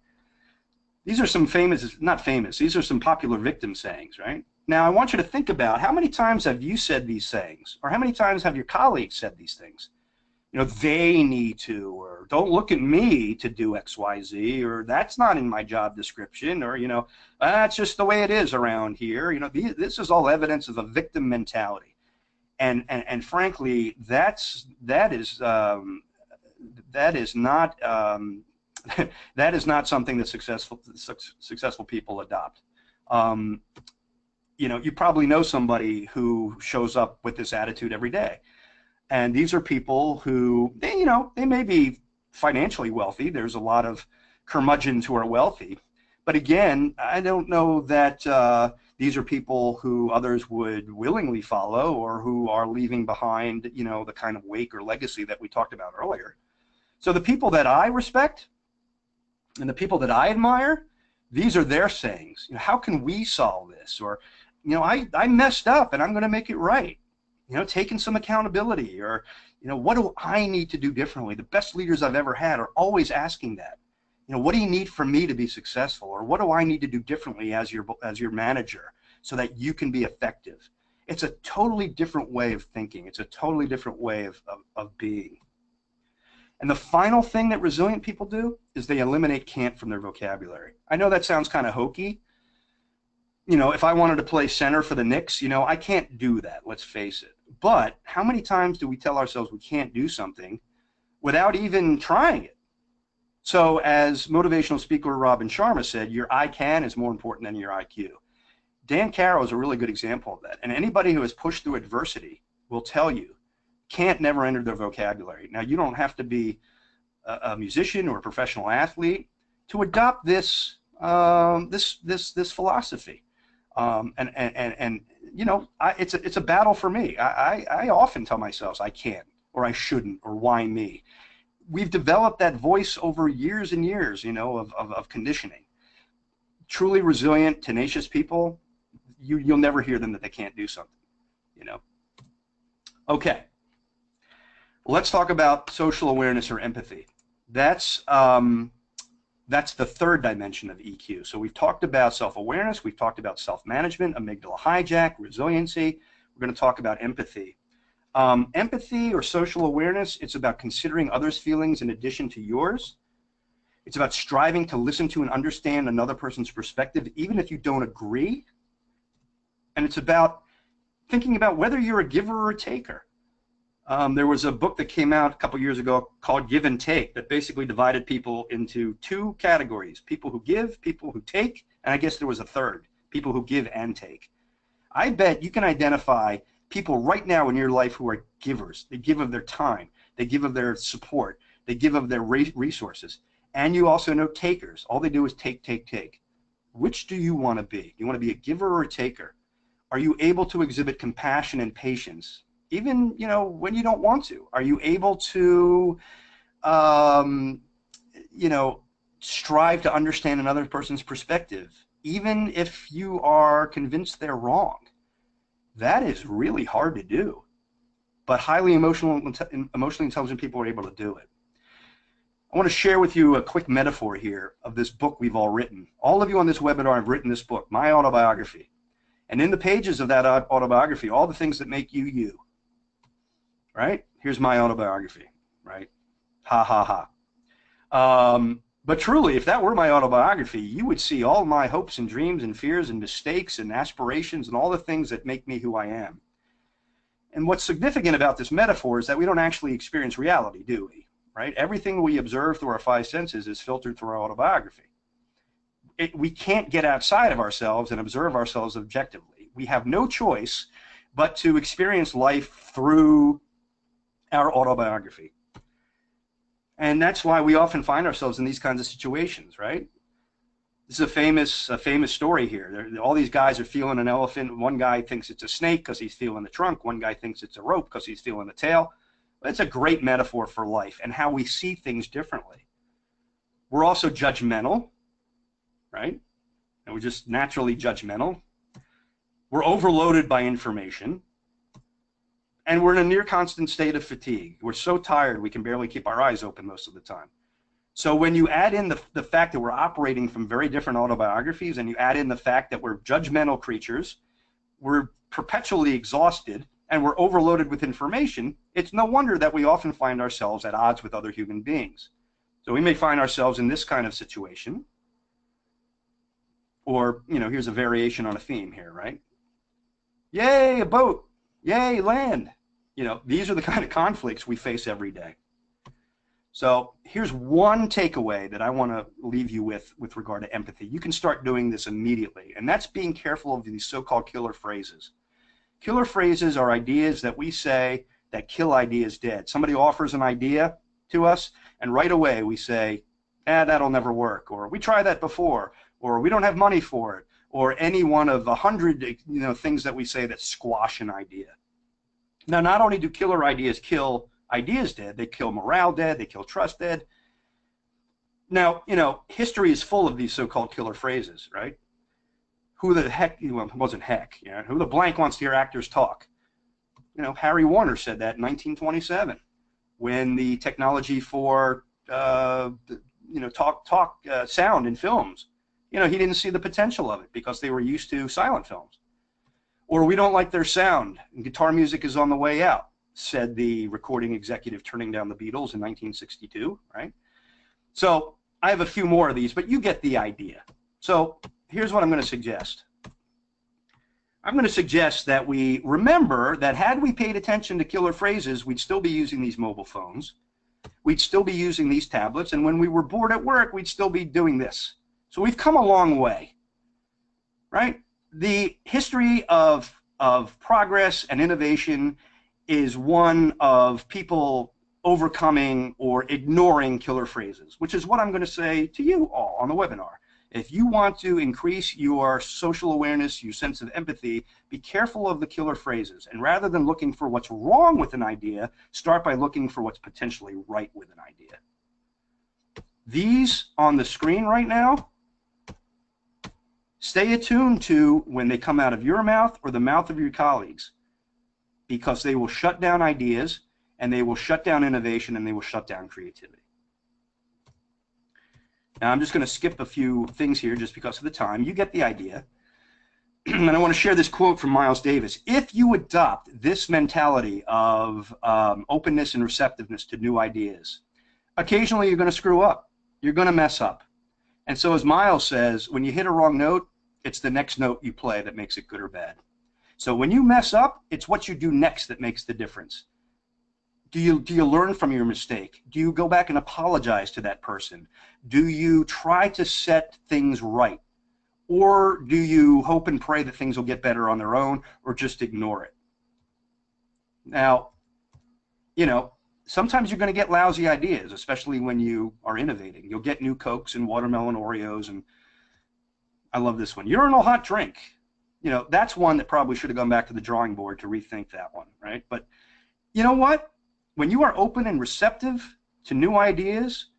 These are some these are some popular victim sayings, right? Now, I want you to think about how many times have you said these sayings, or how many times have your colleagues said these things? They need to, or don't look at me to do X, Y, Z, or that's not in my job description, or, that's just the way it is around here. This is all evidence of a victim mentality. And frankly, that is not that is not something that successful people adopt. You probably know somebody who shows up with this attitude every day, and these are people who they may be financially wealthy. There's a lot of curmudgeons who are wealthy, but again, I don't know that these are people who others would willingly follow, or who are leaving behind, the kind of wake or legacy that we talked about earlier. So the people that I respect and the people that I admire, these are their sayings. How can we solve this? Or, I messed up and I'm going to make it right. Taking some accountability, or, what do I need to do differently? The best leaders I've ever had are always asking that. What do you need from me to be successful? Or what do I need to do differently as your manager so that you can be effective? It's a totally different way of thinking. It's a totally different way of being. And the final thing that resilient people do is they eliminate can't from their vocabulary. I know that sounds kind of hokey. If I wanted to play center for the Knicks, I can't do that, let's face it. But how many times do we tell ourselves we can't do something without even trying it? So as motivational speaker Robin Sharma said, your I can is more important than your IQ. Dan Caro is a really good example of that. And anybody who has pushed through adversity will tell you, can't never entered their vocabulary. Now, you don't have to be a musician or a professional athlete to adopt this this philosophy. It's a battle for me. I often tell myself I can't, or I shouldn't, or why me. We've developed that voice over years and years, of conditioning. Truly resilient, tenacious people, you'll never hear them that they can't do something, Okay. Let's talk about social awareness or empathy. That's the third dimension of EQ. So we've talked about self-awareness, we've talked about self-management, amygdala hijack, resiliency. We're going to talk about empathy. Empathy or social awareness, it's about considering others' feelings in addition to yours. It's about striving to listen to and understand another person's perspective, even if you don't agree. And it's about thinking about whether you're a giver or a taker. There was a book that came out a couple years ago called Give and Take that basically divided people into two categories: people who give, people who take, and I guess there was a third, people who give and take. I bet you can identify people right now in your life who are givers. They give of their time, they give of their support, they give of their resources. And you also know takers. All they do is take, take, take. Which do you want to be? Do you want to be a giver or a taker? Are you able to exhibit compassion and patience, even when you don't want to? Are you able to strive to understand another person's perspective, even if you are convinced they're wrong? That is really hard to do, but highly emotionally intelligent people are able to do it. I want to share with you a quick metaphor here of this book we've all written. All of you on this webinar have written this book, my autobiography. And in the pages of that autobiography, all the things that make you you, right? Here's my autobiography, right? Ha, ha, ha. But truly, if that were my autobiography, you would see all my hopes and dreams and fears and mistakes and aspirations and all the things that make me who I am. And what's significant about this metaphor is that we don't actually experience reality, do we? Right? Everything we observe through our five senses is filtered through our autobiography. we can't get outside of ourselves and observe ourselves objectively. We have no choice but to experience life through our autobiography. And that's why we often find ourselves in these kinds of situations, right? This is a famous story here. All these guys are feeling an elephant. One guy thinks it's a snake because he's feeling the trunk. One guy thinks it's a rope because he's feeling the tail. It's a great metaphor for life and how we see things differently. We're also judgmental, right? And we're just naturally judgmental. We're overloaded by information. And we're in a near constant state of fatigue. We're so tired we can barely keep our eyes open most of the time. So when you add in the fact that we're operating from very different autobiographies, and you add in the fact that we're judgmental creatures, we're perpetually exhausted, and we're overloaded with information, it's no wonder that we often find ourselves at odds with other human beings. So we may find ourselves in this kind of situation, or, you know, here's a variation on a theme here, right? Yay, a boat. Yay, land. You know, these are the kind of conflicts we face every day. So here's one takeaway that I want to leave you with regard to empathy. You can start doing this immediately, and that's being careful of these so-called killer phrases. Killer phrases are ideas that we say that kill ideas dead. Somebody offers an idea to us, and right away we say, that'll never work, or we tried that before, or we don't have money for it, or any one of 100 things that we say that squash an idea. Now, not only do killer ideas kill ideas dead, they kill morale dead, they kill trust dead. Now, history is full of these so-called killer phrases, right? Who the heck, well, it wasn't heck, who the blank wants to hear actors talk? Harry Warner said that in 1927 when the technology for, sound in films, he didn't see the potential of it because they were used to silent films. Or we don't like their sound, and guitar music is on the way out, said the recording executive turning down the Beatles in 1962, right? So I have a few more of these, but you get the idea. So here's what I'm going to suggest. I'm going to suggest that we remember that had we paid attention to killer phrases, we'd still be using these mobile phones. We'd still be using these tablets, and when we were bored at work, we'd still be doing this. So we've come a long way, right? The history of progress and innovation is one of people overcoming or ignoring killer phrases, which is what I'm going to say to you all on the webinar. If you want to increase your social awareness, your sense of empathy, be careful of the killer phrases. And rather than looking for what's wrong with an idea, start by looking for what's potentially right with an idea. These on the screen right now, stay attuned to when they come out of your mouth or the mouth of your colleagues, because they will shut down ideas, and they will shut down innovation, and they will shut down creativity. Now, I'm just going to skip a few things here just because of the time. You get the idea. And I want to share this quote from Miles Davis. If you adopt this mentality of openness and receptiveness to new ideas, occasionally you're going to screw up. You're going to mess up. And so as Miles says, when you hit a wrong note, it's the next note you play that makes it good or bad. So when you mess up, it's what you do next that makes the difference. Do you learn from your mistake? Do you go back and apologize to that person? Do you try to set things right? Or do you hope and pray that things will get better on their own, or just ignore it? Now, sometimes you're going to get lousy ideas, especially when you are innovating. You'll get new Cokes and watermelon Oreos, and I love this one. Urinal hot drink. That's one that probably should have gone back to the drawing board to rethink that one, right? But you know what? When you are open and receptive to new ideas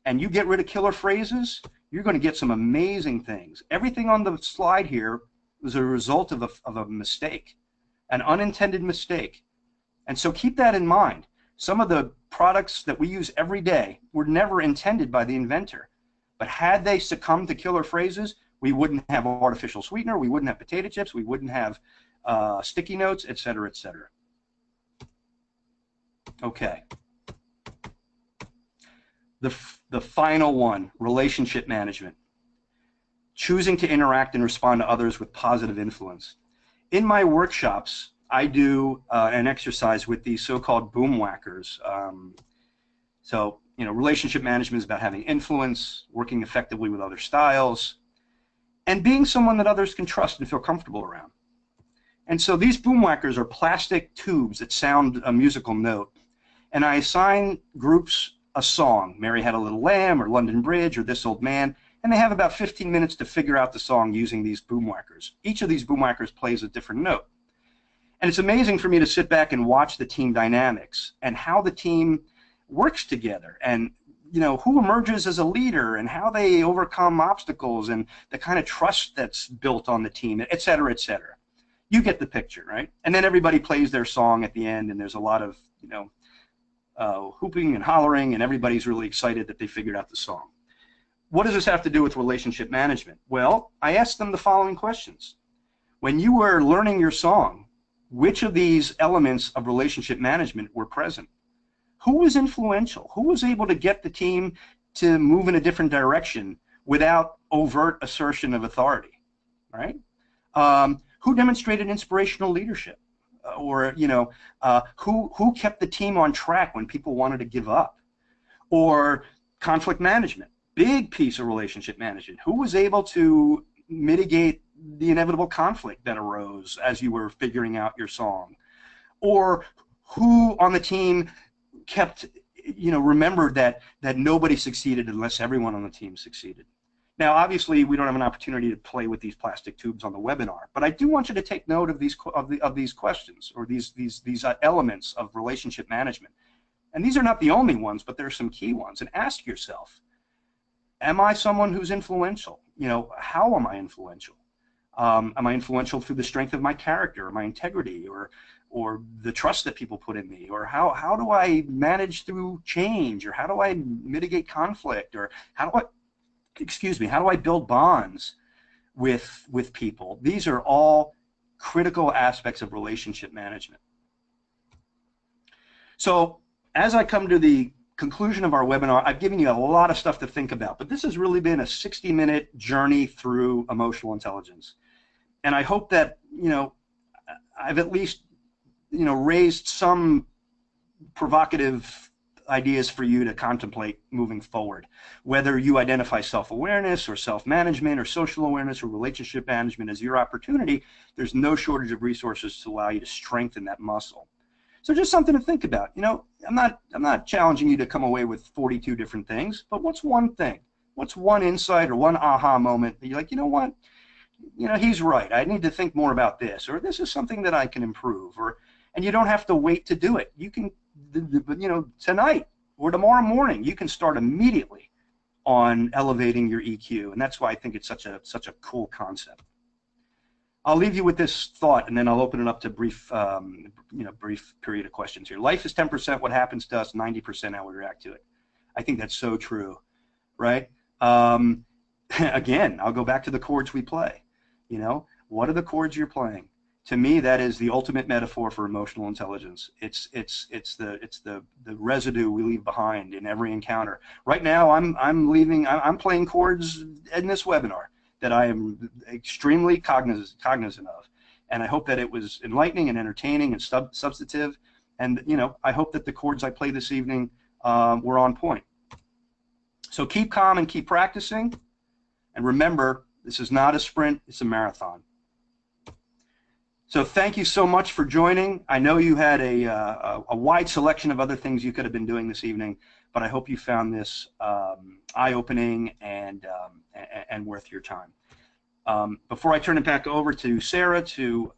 and you get rid of killer phrases, you're going to get some amazing things. Everything on the slide here was a result of a mistake, an unintended mistake. And so keep that in mind. Some of the products that we use every day were never intended by the inventor. But had they succumbed to killer phrases, we wouldn't have artificial sweetener, we wouldn't have potato chips, we wouldn't have sticky notes, et cetera, et cetera. Okay. The final one, relationship management. Choosing to interact and respond to others with positive influence. In my workshops, I do an exercise with these so-called boom whackers. Relationship management is about having influence, working effectively with other styles, and being someone that others can trust and feel comfortable around. And so these boomwhackers are plastic tubes that sound a musical note. And I assign groups a song, Mary Had a Little Lamb, or London Bridge, or This Old Man, and they have about 15 minutes to figure out the song using these boomwhackers. Each of these boomwhackers plays a different note. And it's amazing for me to sit back and watch the team dynamics and how the team works together, and who emerges as a leader and how they overcome obstacles and the kind of trust that's built on the team, et cetera, et cetera. You get the picture, right? And then everybody plays their song at the end, and there's a lot of hooping and hollering, and everybody's really excited that they figured out the song. What does this have to do with relationship management? Well, I asked them the following questions. When you were learning your song, which of these elements of relationship management were present? Who was influential? Who was able to get the team to move in a different direction without overt assertion of authority, right? Who demonstrated inspirational leadership? Or who kept the team on track when people wanted to give up? Or conflict management, big piece of relationship management. Who was able to mitigate the inevitable conflict that arose as you were figuring out your song? Or who on the team kept, remembered that nobody succeeded unless everyone on the team succeeded? Now, obviously, we don't have an opportunity to play with these plastic tubes on the webinar, but I do want you to take note of these questions, or these elements of relationship management. And these are not the only ones, but there are some key ones. And ask yourself, am I someone who's influential? How am I influential? Am I influential through the strength of my character, or my integrity, or the trust that people put in me? Or how do I manage through change? Or how do I mitigate conflict? Or how do I build bonds with people? These are all critical aspects of relationship management. So as I come to the conclusion of our webinar, I've given you a lot of stuff to think about, but this has really been a 60-minute journey through emotional intelligence. And I hope that, I've at least, raised some provocative ideas for you to contemplate moving forward. Whether you identify self-awareness or self-management or social awareness or relationship management as your opportunity, there's no shortage of resources to allow you to strengthen that muscle. So just something to think about. I'm not challenging you to come away with 42 different things, but what's one thing? What's one insight or one aha moment that you're like, what? He's right. I need to think more about this, or this is something that I can improve, and you don't have to wait to do it. You can, tonight or tomorrow morning, you can start immediately on elevating your EQ, and that's why I think it's such a cool concept. I'll leave you with this thought, and then I'll open it up to brief period of questions here. Life is 10% what happens to us, 90% how we react to it. I think that's so true, right? Again, I'll go back to the chords we play. What are the chords you're playing? To me, that is the ultimate metaphor for emotional intelligence. It's the residue we leave behind in every encounter. Right now, I'm playing chords in this webinar that I am extremely cognizant of, and I hope that it was enlightening and entertaining and substantive. And I hope that the chords I play this evening were on point. So keep calm and keep practicing, and remember, this is not a sprint; it's a marathon. So thank you so much for joining. I know you had a wide selection of other things you could have been doing this evening, but I hope you found this eye-opening and worth your time. Before I turn it back over to Sarah to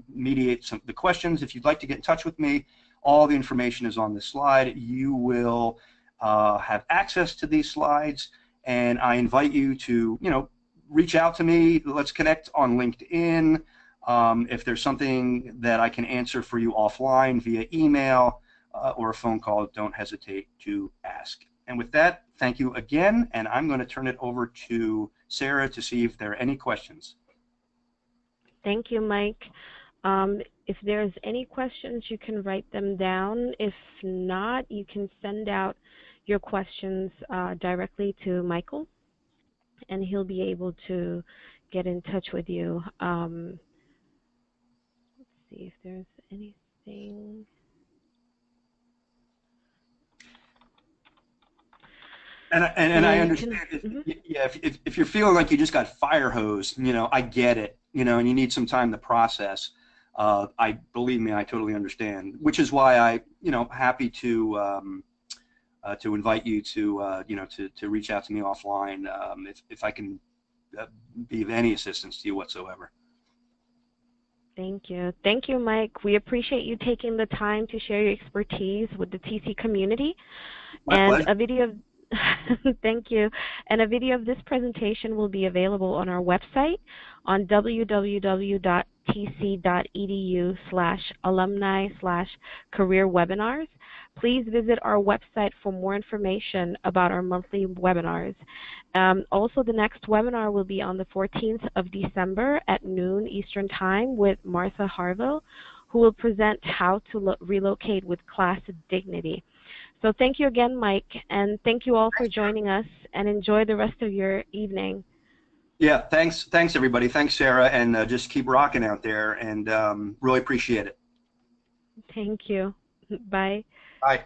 mediate the questions, if you'd like to get in touch with me, all the information is on this slide. You will have access to these slides, and I invite you to reach out to me. Let's connect on LinkedIn. If there's something that I can answer for you offline via email or a phone call, don't hesitate to ask. And with that, thank you again, and I'm going to turn it over to Sarah to see if there are any questions. Thank you, Mike. If there's any questions, you can write them down. If not, you can send out your questions directly to Michael, and he'll be able to get in touch with you. Let's see if there's anything. And I understand. Yeah, if you're feeling like you just got fire hosed, I get it. And you need some time to process. I believe me, I totally understand. Which is why happy to invite you to reach out to me offline if I can be of any assistance to you whatsoever. Thank you. Thank you, Mike. We appreciate you taking the time to share your expertise with the TC community. My pleasure. A video of thank you. And a video of this presentation will be available on our website on www.tc.edu/alumni/career webinars. Please visit our website for more information about our monthly webinars. Also, the next webinar will be on the 14th of December at noon Eastern Time with Martha Harville, who will present how to relocate with class dignity. So thank you again, Mike, and thank you all for joining us, and enjoy the rest of your evening. Yeah, thanks everybody. Thanks, Sarah, and just keep rocking out there, and really appreciate it. Thank you. Bye. Bye.